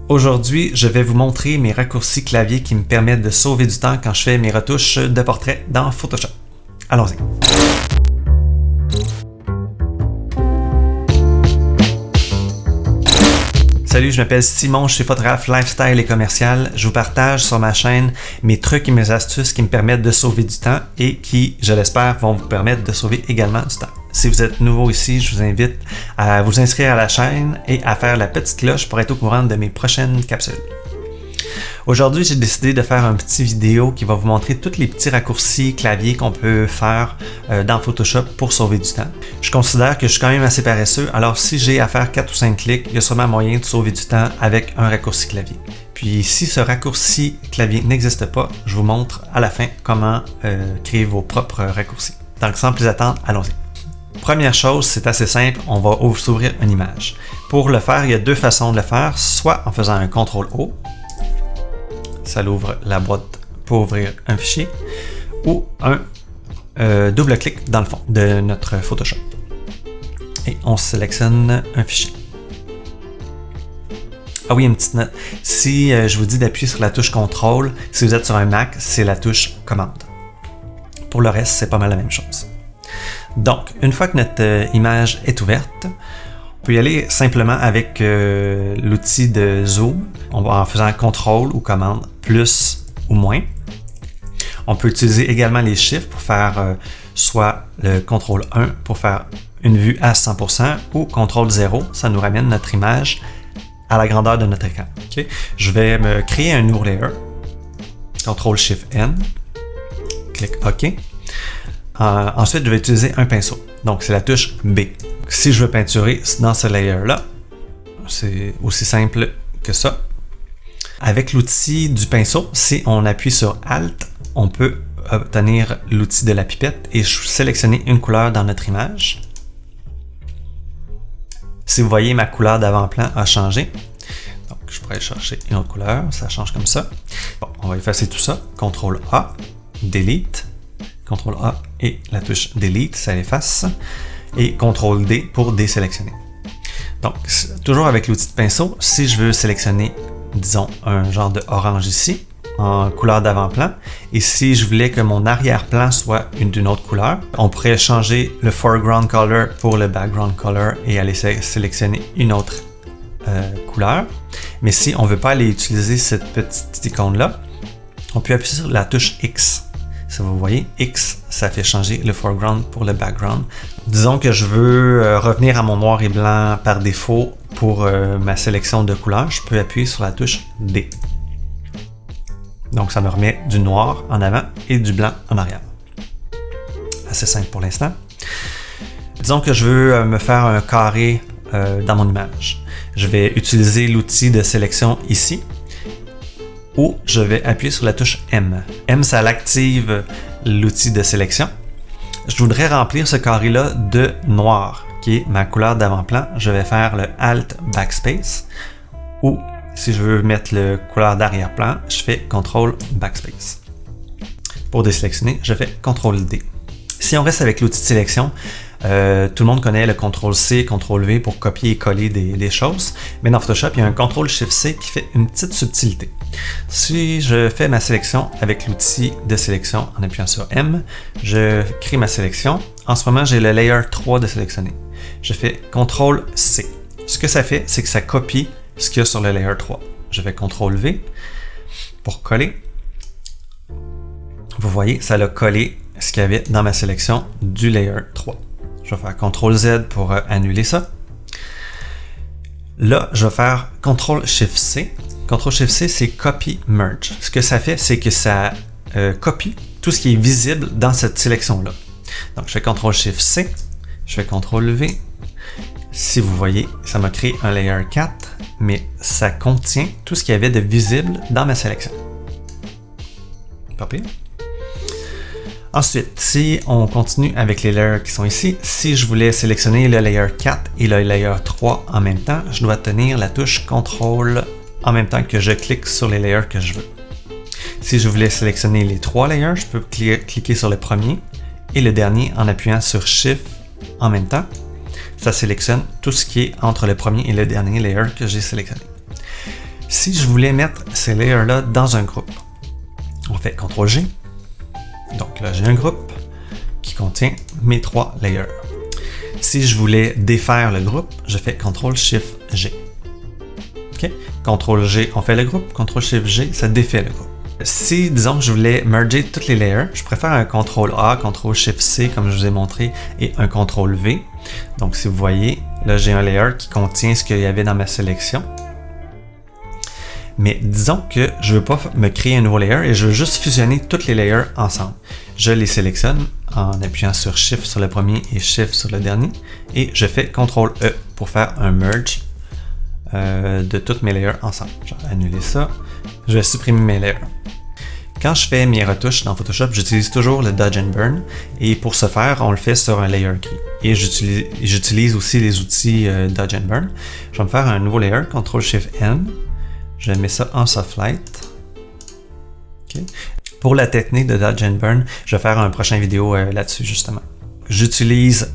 Aujourd'hui, je vais vous montrer mes raccourcis clavier qui me permettent de sauver du temps quand je fais mes retouches de portrait dans Photoshop. Allons-y. Salut, je m'appelle Simon, je suis photographe lifestyle et commercial. Je vous partage sur ma chaîne mes trucs et mes astuces qui me permettent de sauver du temps et qui, je l'espère, vont vous permettre de sauver également du temps. Si vous êtes nouveau ici, je vous invite à vous inscrire à la chaîne et à faire la petite cloche pour être au courant de mes prochaines capsules. Aujourd'hui, j'ai décidé de faire un petit vidéo qui va vous montrer tous les petits raccourcis clavier qu'on peut faire dans Photoshop pour sauver du temps. Je considère que je suis quand même assez paresseux, alors si j'ai à faire 4 ou 5 clics, il y a sûrement moyen de sauver du temps avec un raccourci clavier. Puis si ce raccourci clavier n'existe pas, je vous montre à la fin comment créer vos propres raccourcis. Donc sans plus attendre, allons-y. Première chose, c'est assez simple, on va s'ouvrir une image. Pour le faire, il y a deux façons de le faire, soit en faisant un CTRL-O, ça l'ouvre la boîte pour ouvrir un fichier, ou un double-clic dans le fond de notre Photoshop. Et on sélectionne un fichier. Ah oui, une petite note. Si je vous dis d'appuyer sur la touche CTRL, si vous êtes sur un Mac, c'est la touche commande. Pour le reste, c'est pas mal la même chose. Donc, une fois que notre image est ouverte, on peut y aller simplement avec l'outil de zoom, en faisant CTRL ou commande plus ou moins. On peut utiliser également les chiffres pour faire soit le CTRL 1 pour faire une vue à 100% ou CTRL 0, ça nous ramène notre image à la grandeur de notre écran. Okay? Je vais me créer un nouveau layer, CTRL SHIFT N, clic OK. Ensuite, je vais utiliser un pinceau. Donc, c'est la touche B. Si je veux peinturer dans ce layer-là, c'est aussi simple que ça. Avec l'outil du pinceau, si on appuie sur Alt, on peut obtenir l'outil de la pipette et sélectionner une couleur dans notre image. Si vous voyez, ma couleur d'avant-plan a changé. Donc, je pourrais chercher une autre couleur. Ça change comme ça. Bon, on va effacer tout ça. CTRL A, Delete. CTRL A et la touche Delete, ça l'efface. Et CTRL D pour désélectionner. Donc, toujours avec l'outil de pinceau, si je veux sélectionner, disons, un genre de orange ici, en couleur d'avant-plan, et si je voulais que mon arrière-plan soit d'une autre couleur, on pourrait changer le foreground color pour le background color et aller sélectionner une autre couleur. Mais si on ne veut pas aller utiliser cette petite icône-là, on peut appuyer sur la touche X. Si vous voyez, X, ça fait changer le foreground pour le background. Disons que je veux revenir à mon noir et blanc par défaut pour ma sélection de couleurs. Je peux appuyer sur la touche D. Donc, ça me remet du noir en avant et du blanc en arrière. Assez simple pour l'instant. Disons que je veux me faire un carré dans mon image. Je vais utiliser l'outil de sélection ici. Ou je vais appuyer sur la touche M. M, ça active l'outil de sélection. Je voudrais remplir ce carré-là de noir, qui est ma couleur d'avant-plan. Je vais faire le Alt Backspace. Ou, si je veux mettre la couleur d'arrière-plan, je fais CTRL Backspace. Pour désélectionner, je fais CTRL D. Si on reste avec l'outil de sélection, tout le monde connaît le CTRL-C, CTRL-V pour copier et coller des choses. Mais dans Photoshop, il y a un CTRL-SHIFT-C qui fait une petite subtilité. Si je fais ma sélection avec l'outil de sélection en appuyant sur M, je crée ma sélection. En ce moment, j'ai le layer 3 de sélectionner. Je fais CTRL-C. Ce que ça fait, c'est que ça copie ce qu'il y a sur le layer 3. Je fais CTRL-V pour coller. Vous voyez, ça l'a collé ce qu'il y avait dans ma sélection du layer 3. Je vais faire CTRL-Z pour annuler ça. Là, je vais faire CTRL-SHIFT-C. CTRL-SHIFT-C, c'est Copy Merge. Ce que ça fait, c'est que ça copie tout ce qui est visible dans cette sélection-là. Donc, je fais CTRL-SHIFT-C. Je fais CTRL-V. Si vous voyez, ça m'a créé un layer 4, mais ça contient tout ce qu'il y avait de visible dans ma sélection. Pas pire. Ensuite, si on continue avec les layers qui sont ici, si je voulais sélectionner le layer 4 et le layer 3 en même temps, je dois tenir la touche CTRL en même temps que je clique sur les layers que je veux. Si je voulais sélectionner les 3 layers, je peux cliquer sur le premier et le dernier en appuyant sur Shift en même temps. Ça sélectionne tout ce qui est entre le premier et le dernier layer que j'ai sélectionné. Si je voulais mettre ces layers-là dans un groupe, on fait CTRL-G. Donc là, j'ai un groupe qui contient mes 3 layers. Si je voulais défaire le groupe, je fais CTRL-SHIFT-G. OK? CTRL-G, on fait le groupe. CTRL-SHIFT-G, ça défait le groupe. Si, disons que je voulais merger toutes les layers, je préfère un CTRL-A, CTRL-SHIFT-C, comme je vous ai montré, et un CTRL-V. Donc, si vous voyez, là, j'ai un layer qui contient ce qu'il y avait dans ma sélection. Mais disons que je ne veux pas me créer un nouveau layer et je veux juste fusionner toutes les layers ensemble. Je les sélectionne en appuyant sur Shift sur le premier et Shift sur le dernier. Et je fais CTRL-E pour faire un merge de toutes mes layers ensemble. Je vais annuler ça. Je vais supprimer mes layers. Quand je fais mes retouches dans Photoshop, j'utilise toujours le Dodge and Burn. Et pour ce faire, on le fait sur un layer gris. Et j'utilise aussi les outils Dodge and Burn. Je vais me faire un nouveau layer, CTRL-SHIFT-N. Je mets ça en soft light. Okay. Pour la technique de Dodge and Burn, je vais faire une prochaine vidéo là-dessus justement. J'utilise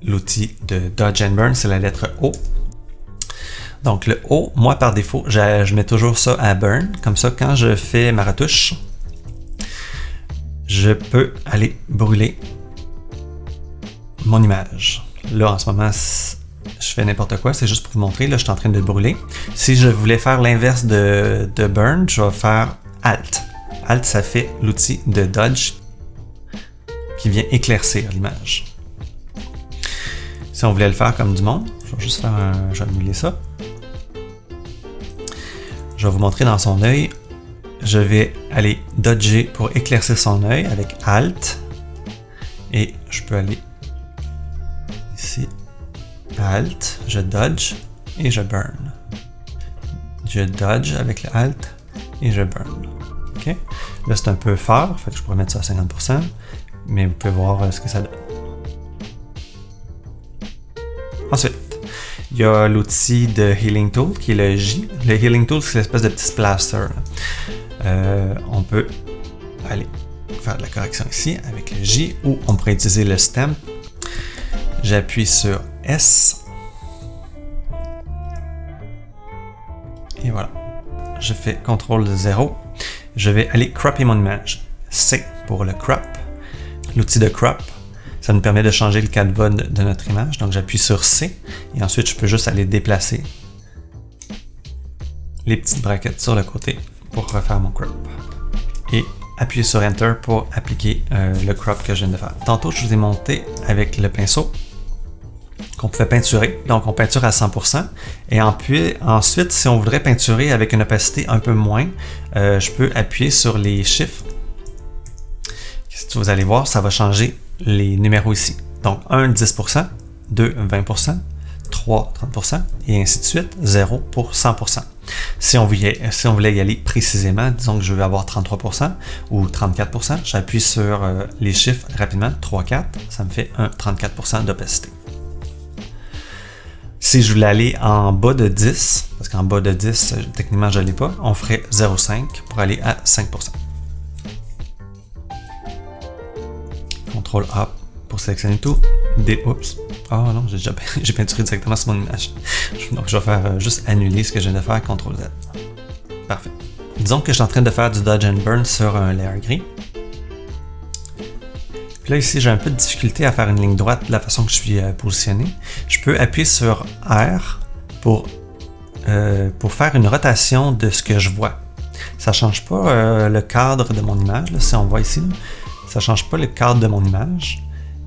l'outil de Dodge and Burn, c'est la lettre O. Donc le O, moi par défaut, je mets toujours ça à Burn. Comme ça, quand je fais ma retouche, je peux aller brûler mon image. Là, en ce moment, je fais n'importe quoi, c'est juste pour vous montrer. Là, je suis en train de brûler. Si je voulais faire l'inverse de Burn, je vais faire Alt. Alt, ça fait l'outil de Dodge qui vient éclaircir l'image. Si on voulait le faire comme du monde, je vais juste faire je vais annuler ça. Je vais vous montrer dans son œil. Je vais aller dodger pour éclaircir son œil avec Alt. Et je peux aller ici. Alt, je dodge et je burn. Je dodge avec le Alt et je burn. OK? Là, c'est un peu fort, fait que je pourrais mettre ça à 50%, mais vous pouvez voir ce que ça donne. Ensuite, il y a l'outil de Healing Tool qui est le J. Le Healing Tool, c'est l'espèce de petit splaster. On peut aller faire de la correction ici avec le J ou on pourrait utiliser le stamp. J'appuie sur S. Et voilà. Je fais CTRL-0. Je vais aller cropper mon image. C pour le crop. L'outil de crop, ça nous permet de changer le canevas de notre image. Donc j'appuie sur C et ensuite je peux juste aller déplacer les petites braquettes sur le côté pour refaire mon crop. Et appuyer sur Enter pour appliquer le crop que je viens de faire. Tantôt, je vous ai monté avec le pinceau qu'on pouvait peinturer. Donc, on peinture à 100%. Et ensuite, si on voudrait peinturer avec une opacité un peu moins, je peux appuyer sur les chiffres. Vous allez voir, ça va changer les numéros ici. Donc, 1, 10%, 2, 20%, 3, 30%, et ainsi de suite, 0 pour 100%. Si on voulait y aller précisément, disons que je veux avoir 33% ou 34%, j'appuie sur les chiffres rapidement, 3, 4, ça me fait un 34% d'opacité. Si je voulais aller en bas de 10, parce qu'en bas de 10, techniquement je ne l'ai pas, on ferait 0,5 pour aller à 5%. CTRL-A pour sélectionner tout. Oups. Ah non, j'ai peinturé directement sur mon image. Donc je vais faire juste annuler ce que je viens de faire, CTRL-Z. Parfait. Disons que je suis en train de faire du Dodge and Burn sur un layer gris. Puis là ici, j'ai un peu de difficulté à faire une ligne droite de la façon que je suis positionné. Je peux appuyer sur R pour faire une rotation de ce que je vois. Ça ne change pas le cadre de mon image, là, si on voit ici. Là. Ça ne change pas le cadre de mon image,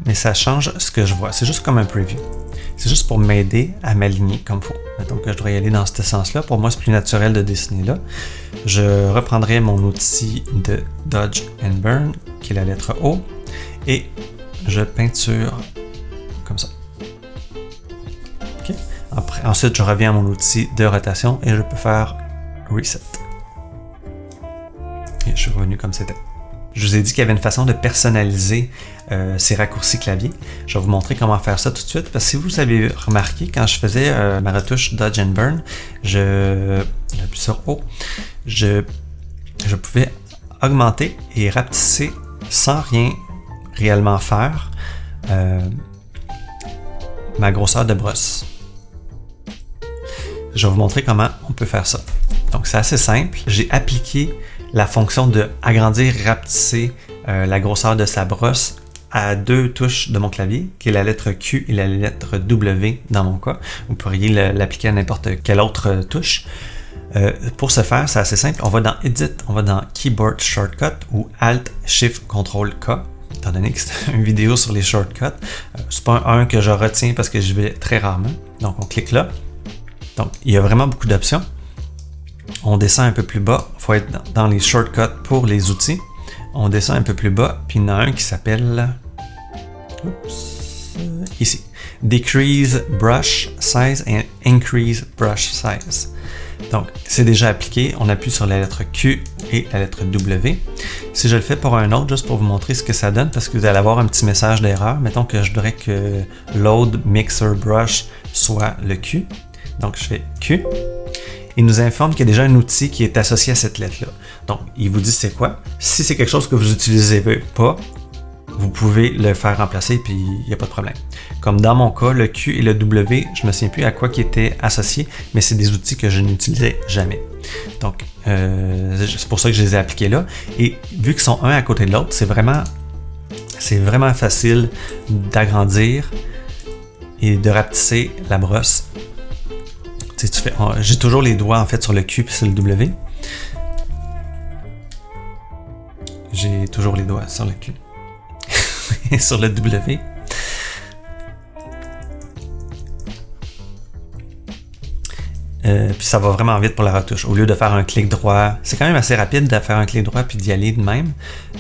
mais ça change ce que je vois. C'est juste comme un preview. C'est juste pour m'aider à m'aligner comme il faut. Mettons que je devrais y aller dans ce sens-là. Pour moi, c'est plus naturel de dessiner là. Je reprendrai mon outil de Dodge and Burn, qui est la lettre O, et je peinture comme ça. Okay. Ensuite, je reviens à mon outil de rotation et je peux faire Reset. Et je suis revenu comme c'était. Je vous ai dit qu'il y avait une façon de personnaliser ces raccourcis clavier. Je vais vous montrer comment faire ça tout de suite. Parce que si vous avez remarqué, quand je faisais ma retouche Dodge and Burn, j'appuie sur O, je pouvais augmenter et rapetisser sans rien réellement faire ma grosseur de brosse. Je vais vous montrer comment on peut faire ça. Donc c'est assez simple. J'ai appliqué la fonction de agrandir, rapetisser la grosseur de sa brosse à 2 touches de mon clavier, qui est la lettre Q et la lettre W dans mon cas. Vous pourriez l'appliquer à n'importe quelle autre touche. Pour ce faire, c'est assez simple. On va dans Edit, on va dans Keyboard Shortcut ou Alt Shift Control K. Étant donné que c'est une vidéo sur les shortcuts, c'est pas un que je retiens parce que j'y vais très rarement. Donc on clique là. Donc il y a vraiment beaucoup d'options. On descend un peu plus bas. Il faut être dans les shortcuts pour les outils. On descend un peu plus bas, puis il y en a un qui s'appelle ici. Decrease Brush Size and Increase Brush Size. Donc, c'est déjà appliqué. On appuie sur la lettre Q et la lettre W. Si je le fais pour un autre, juste pour vous montrer ce que ça donne, parce que vous allez avoir un petit message d'erreur. Mettons que je voudrais que Load Mixer Brush soit le Q. Donc, je fais Q. Il nous informe qu'il y a déjà un outil qui est associé à cette lettre-là. Donc, il vous dit c'est quoi. Si c'est quelque chose que vous n'utilisez pas, vous pouvez le faire remplacer puis il n'y a pas de problème. Comme dans mon cas, le Q et le W, je ne me souviens plus à quoi qui étaient associés, mais c'est des outils que je n'utilisais jamais. Donc, c'est pour ça que je les ai appliqués là. Et vu qu'ils sont un à côté de l'autre, c'est vraiment facile d'agrandir et de rapetisser la brosse. J'ai toujours les doigts en fait sur le Q et sur le W. J'ai toujours les doigts sur le Q et sur le W. Puis ça va vraiment vite pour la retouche. Au lieu de faire un clic droit, c'est quand même assez rapide de faire un clic droit puis d'y aller de même,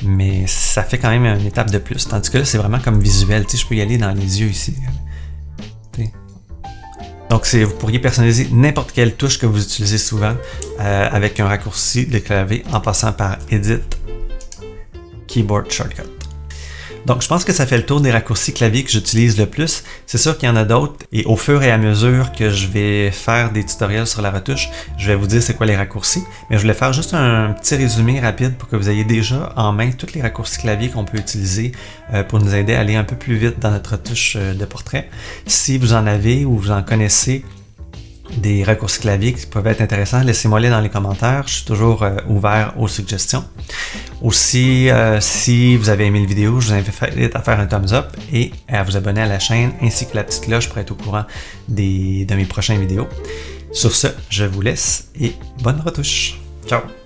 mais ça fait quand même une étape de plus. Tandis que là, c'est vraiment comme visuel. Je peux y aller dans les yeux ici. Donc, vous pourriez personnaliser n'importe quelle touche que vous utilisez souvent avec un raccourci de clavier en passant par Edit, Keyboard Shortcut. Donc, je pense que ça fait le tour des raccourcis clavier que j'utilise le plus. C'est sûr qu'il y en a d'autres et au fur et à mesure que je vais faire des tutoriels sur la retouche, je vais vous dire c'est quoi les raccourcis. Mais je voulais faire juste un petit résumé rapide pour que vous ayez déjà en main tous les raccourcis clavier qu'on peut utiliser pour nous aider à aller un peu plus vite dans notre retouche de portrait. Si vous en avez ou vous en connaissez des raccourcis clavier qui peuvent être intéressants, laissez-moi les dans les commentaires. Je suis toujours ouvert aux suggestions. Aussi, si vous avez aimé la vidéo, je vous invite à faire un thumbs up et à vous abonner à la chaîne ainsi que la petite cloche pour être au courant de mes prochaines vidéos. Sur ce, je vous laisse et bonne retouche. Ciao!